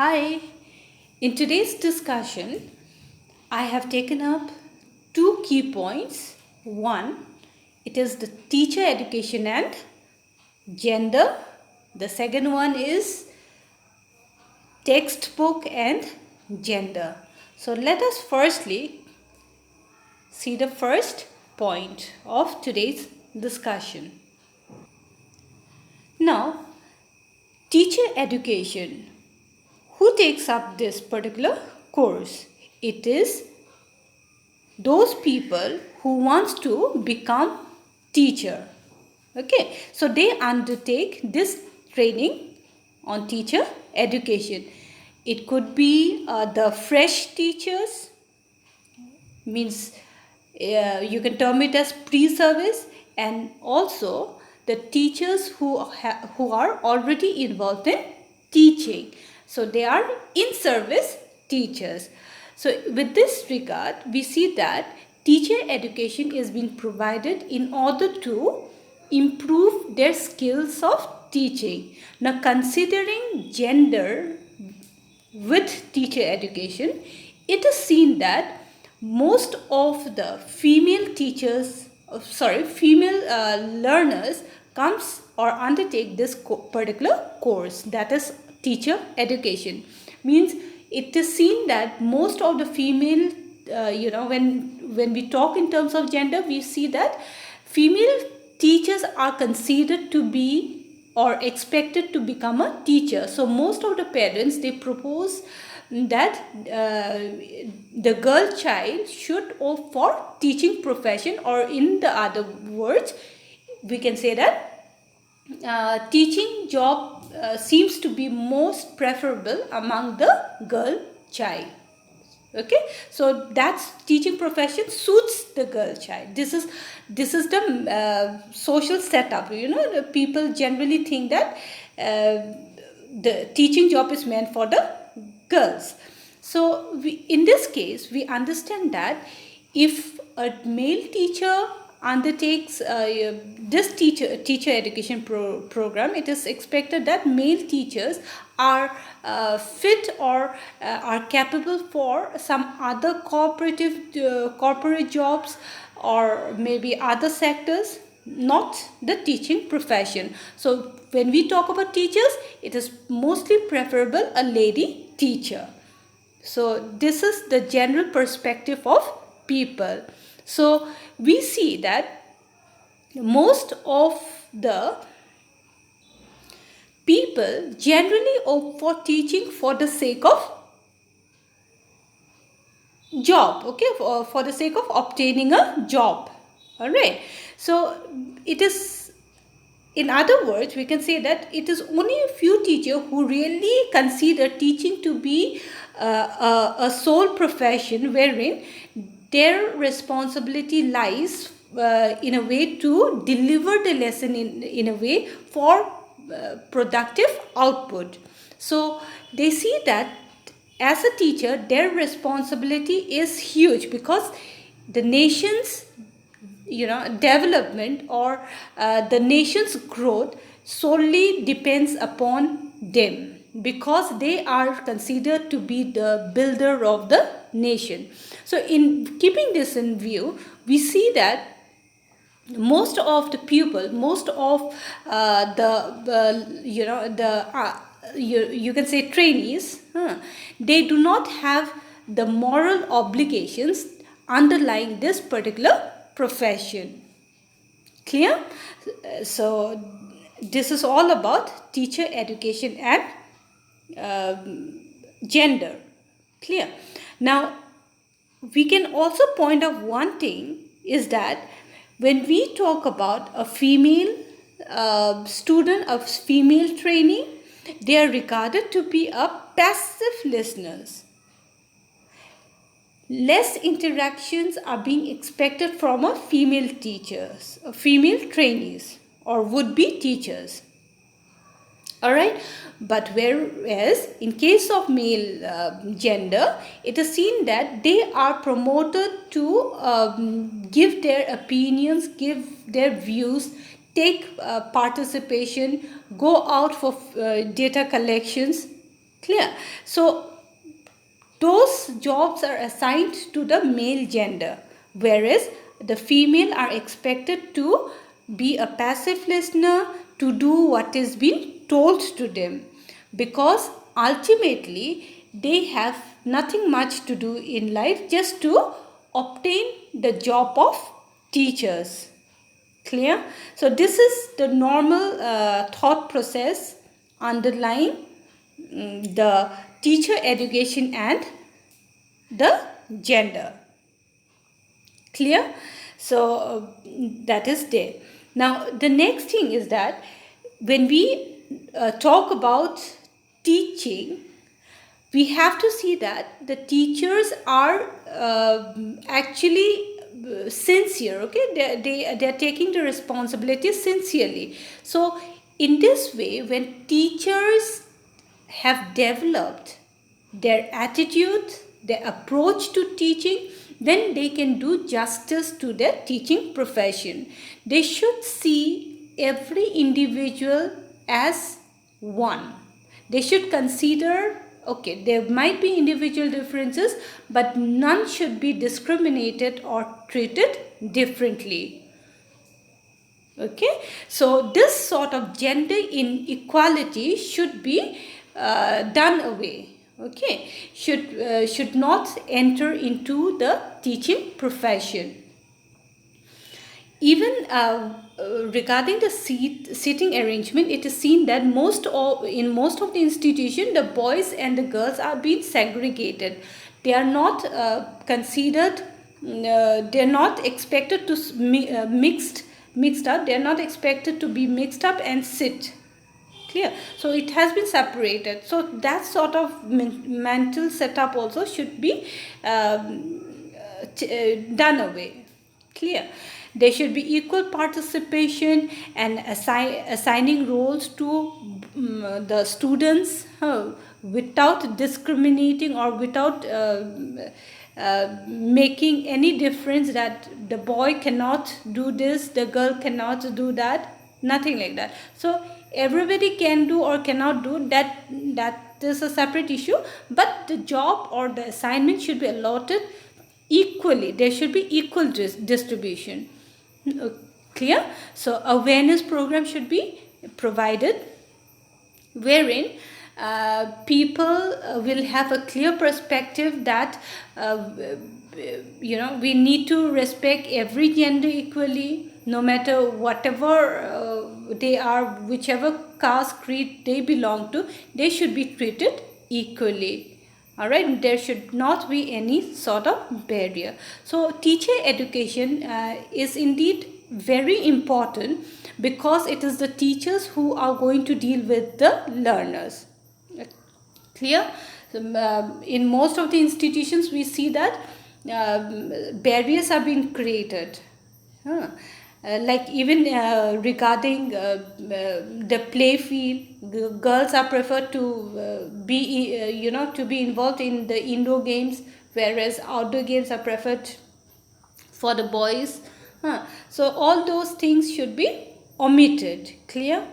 Hi, in today's discussion, I have taken up two key points. One, it is the teacher education and gender. The second one is textbook and gender. So let us firstly see the first point of today's discussion. Now, teacher education. Who takes up this particular course? It is those people who wants to become teacher. Okay, so they undertake this training on teacher education. It could be the fresh teachers, means you can term it as pre-service, and also the teachers who are already involved in teaching. So they are in service teachers. So with this regard, we see that teacher education is being provided in order to improve their skills of teaching. Now, considering gender with teacher education, it is seen that most of the female teachers, female learners comes or undertake this particular course, that is teacher education. Means it is seen that most of the female, when we talk in terms of gender, we see that female teachers are considered to be or expected to become a teacher. So most of the parents, they propose that the girl child should opt for teaching profession, or in the other words, we can say that teaching job seems to be most preferable among the girl child. Okay, so that's teaching profession suits the girl child. This is the social setup. The people generally think that the teaching job is meant for the girls. So in this case, we understand that if a male teacher undertakes this teacher education program, it is expected that male teachers are fit or are capable for some other corporate jobs, or maybe other sectors, not the teaching profession. So when we talk about teachers, it is mostly preferable a lady teacher. So this is the general perspective of people. So we see that most of the people generally opt for teaching for the sake of job, okay, for the sake of obtaining a job. All right, so it is, in other words, we can say that it is only a few teachers who really consider teaching to be a sole profession, wherein their responsibility lies in a way to deliver the lesson in a way for productive output. So they see that as a teacher, their responsibility is huge, because the nation's development, or the nation's growth solely depends upon them, because they are considered to be the builder of the nation. So in keeping this in view, we see that most of the pupil, most of you can say trainees, they do not have the moral obligations underlying this particular profession. Clear? So this is all about teacher education and gender. Clear? Now we can also point out one thing, is that when we talk about a female student, a female trainee, they are regarded to be a passive listeners. Less interactions are being expected from a female teachers, female trainees, or would-be teachers. All right, but whereas in case of male gender, it is seen that they are promoted to give their opinions, give their views, take participation, go out for data collections. Clear? So those jobs are assigned to the male gender, whereas the female are expected to be a passive listener, to do what is being told to them, because ultimately they have nothing much to do in life just to obtain the job of teachers. Clear? So this is the normal thought process underlying the teacher education and the gender. Clear? So that is there. Now the next thing is that when we talk about teaching, we have to see that the teachers are actually sincere. Okay, they're taking the responsibility sincerely. So in this way, when teachers have developed their attitude, their approach to teaching, then they can do justice to their teaching profession. They should see every individual as one. They should consider, okay, there might be individual differences, but none should be discriminated or treated differently. Okay, so this sort of gender inequality should be done away. Okay, should not enter into the teaching profession. Even regarding the seating arrangement, it is seen that in most of the institutions, the boys and the girls are being segregated. They are not considered. They are not expected to mixed up. They are not expected to be mixed up and sit. Clear? So it has been separated. So that sort of mental setup also should be done away. Clear? There should be equal participation and assigning roles to the students without discriminating or without making any difference that the boy cannot do this, the girl cannot do that, nothing like that. So everybody can do or cannot do that. That is a separate issue, but the job or the assignment should be allotted equally. There should be equal distribution. Clear? So awareness program should be provided, wherein people will have a clear perspective that we need to respect every gender equally, no matter whatever they are, whichever caste, creed they belong to, they should be treated equally. Alright, there should not be any sort of barrier. So teacher education is indeed very important, because it is the teachers who are going to deal with the learners. Clear? In most of the institutions, we see that barriers are being created. Like even regarding the play field, girls are preferred to be to be involved in the indoor games, whereas outdoor games are preferred for the boys. So all those things should be omitted. Clear?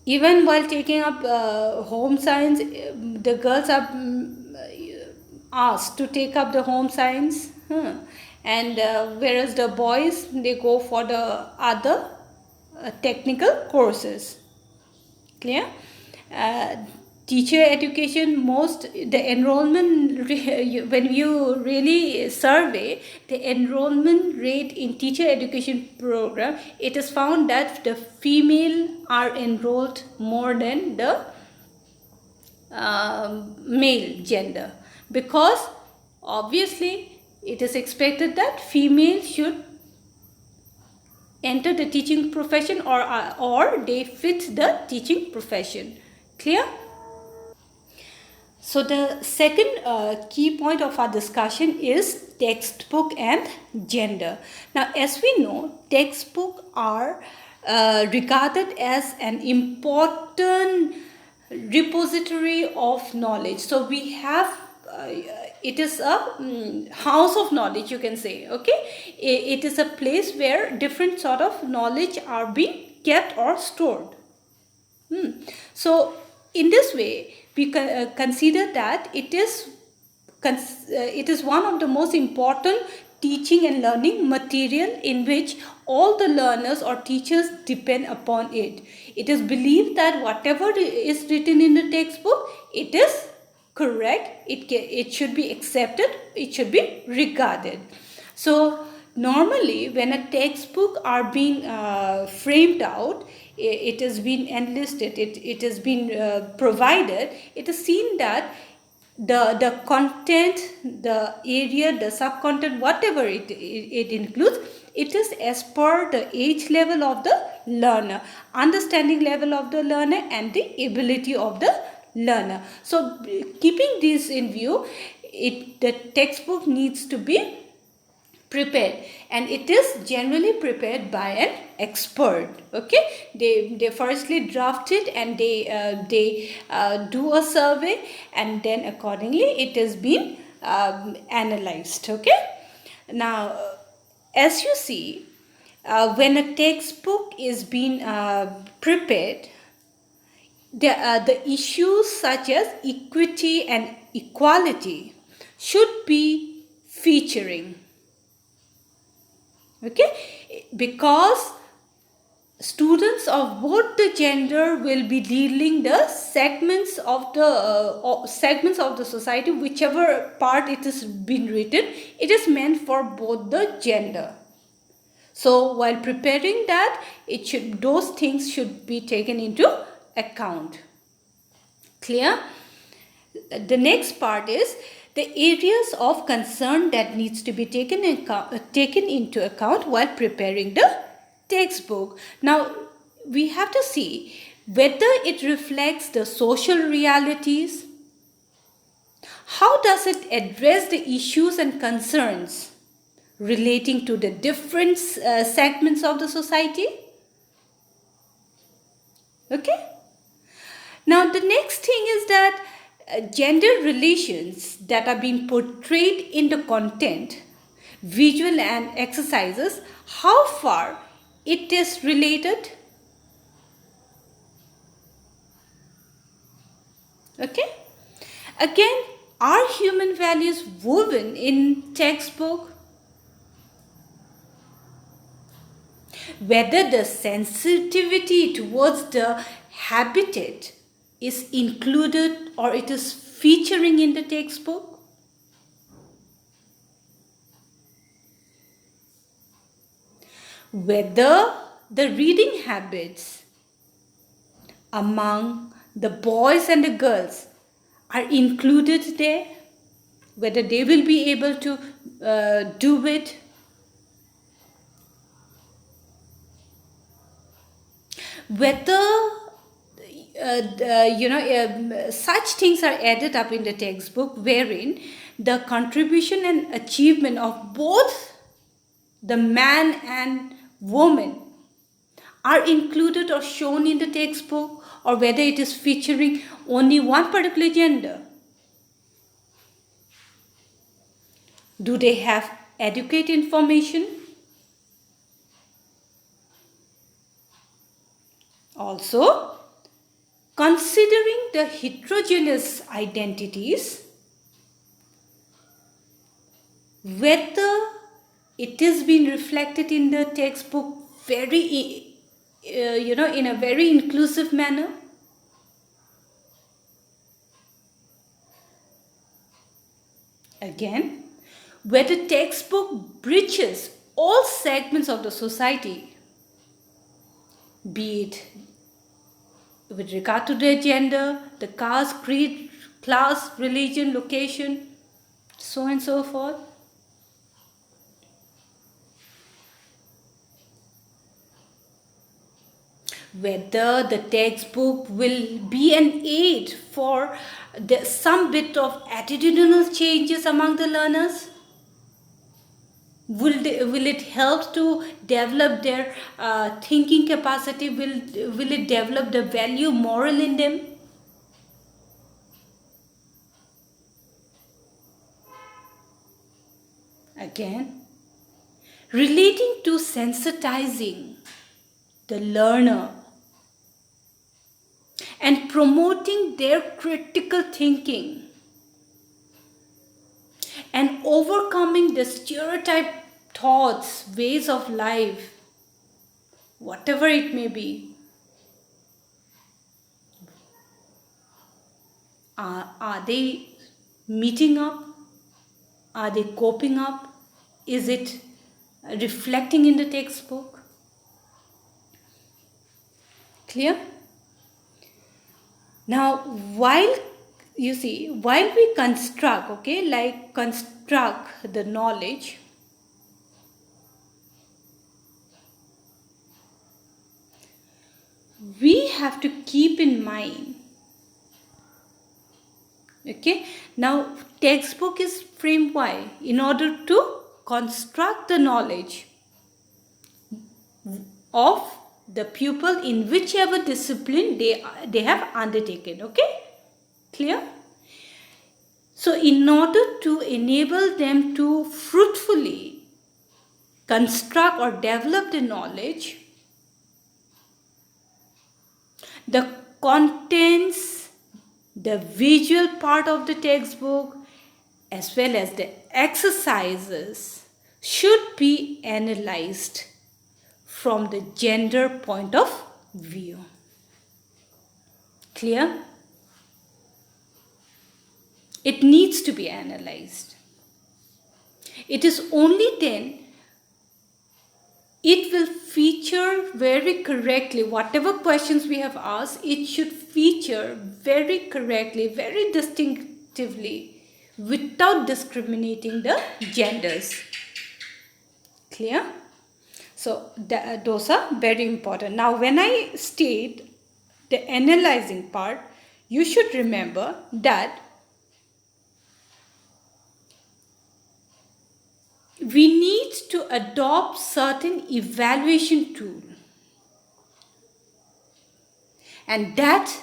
Even while taking up home science, the girls are asked to take up the home science, and whereas the boys, they go for the other technical courses. Clear? Teacher education, the enrollment when you really survey the enrollment rate in teacher education program, it is found that the female are enrolled more than the male gender, because obviously it is expected that female should enter the teaching profession, or they fit the teaching profession. Clear? So the second key point of our discussion is textbook and gender. Now, as we know, textbooks are regarded as an important repository of knowledge. So we have it is a house of knowledge, you can say. Okay, it is a place where different sort of knowledge are being kept or stored. So In this way, we consider that it is one of the most important teaching and learning material in which all the learners or teachers depend upon it. It is believed that whatever is written in the textbook, it is correct, it should be accepted, it should be regarded. So normally when a textbook are being framed out, it has been enlisted, it has been provided, it is seen that the content, the area, the sub-content, whatever it includes, it is as per the age level of the learner, understanding level of the learner, and the ability of the learner. So keeping this in view, the textbook needs to be prepared, and it is generally prepared by an expert. Okay, they firstly draft it, and they do a survey, and then accordingly it is been analyzed. Okay, now as you see, when a textbook is being prepared, the issues such as equity and equality should be featuring. Okay, because students of both the gender will be dealing the segments of the society, whichever part it is been written, it is meant for both the gender. So while preparing that, those things should be taken into account. Clear? The next part is the areas of concern that needs to be taken into account while preparing the textbook. Now we have to see whether it reflects the social realities. How does it address the issues and concerns relating to the different segments of the society? Okay. Now the next thing is that gender relations that are being portrayed in the content, visual and exercises, how far it is related. Okay. Again, are human values woven in textbook? Whether the sensitivity towards the habitat is included or it is featuring in the textbook. Whether the reading habits among the boys and the girls are included there, whether they will be able to do it. Whether such things are added up in the textbook wherein the contribution and achievement of both the man and woman are included or shown in the textbook, or whether it is featuring only one particular gender. Do they have adequate information? Also, considering the heterogeneous identities, whether it is being reflected in the textbook very, in a very inclusive manner. Again, whether textbook bridges all segments of the society, be it with regard to their gender, the caste, creed, class, religion, location, so on and so forth. Whether the textbook will be an aid for some bit of attitudinal changes among the learners. Will it help to develop their thinking capacity? Will it develop the value moral in them? Again, relating to sensitizing the learner and promoting their critical thinking and overcoming the stereotype thoughts, ways of life, whatever it may be. Are they meeting up? Are they coping up? Is it reflecting in the textbook? Clear? Now, while we construct, construct the knowledge, we have to keep in mind, now textbook is framed why? In order to construct the knowledge of the pupil in whichever discipline they have undertaken. Clear? So in order to enable them to fruitfully construct or develop the knowledge, the contents, the visual part of the textbook, as well as the exercises should be analyzed from the gender point of view. Clear? It needs to be analyzed. It is only then it will feature very correctly. Whatever questions we have asked, it should feature very correctly, very distinctively, without discriminating the genders. Clear? So those are very important. Now when I state the analyzing part, you should remember that we need to adopt certain evaluation tool, and that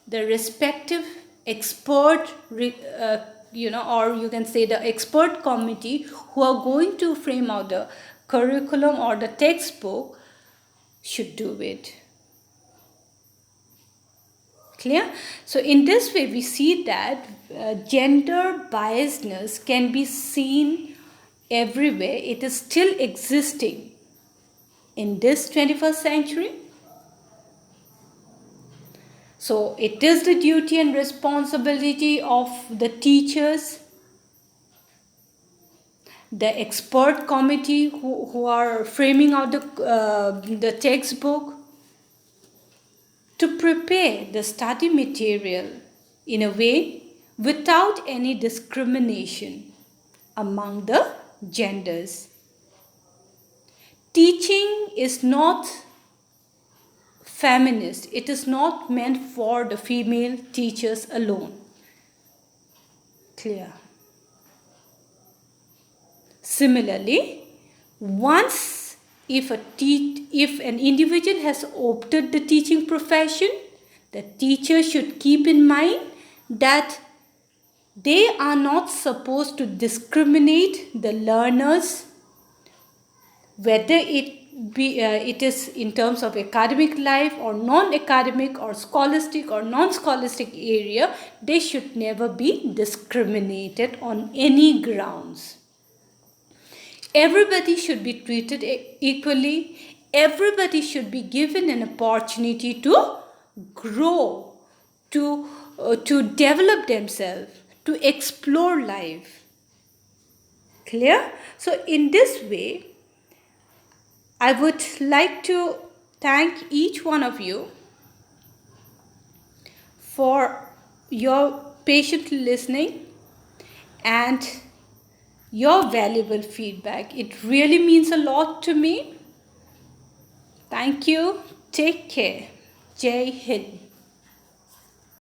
the respective expert or you can say the expert committee who are going to frame out the curriculum or the textbook should do it. Clear? So in this way we see that gender biasness can be seen everywhere. It is still existing in this 21st century. So it is the duty and responsibility of the teachers, the expert committee who are framing out the textbook, to prepare the study material in a way without any discrimination among the genders. Teaching is not feminist. It is not meant for the female teachers alone. Clear? Similarly, once if an individual has opted the teaching profession, the teacher should keep in mind that they are not supposed to discriminate the learners, whether it is in terms of academic life or non-academic or scholastic or non-scholastic area. They should never be discriminated on any grounds. Everybody should be treated equally. Everybody should be given an opportunity to grow, to develop themselves, to explore life. Clear? So in this way, I would like to thank each one of you for your patient listening and your valuable feedback. It really means a lot to me. Thank you. Take care. Jai Hind.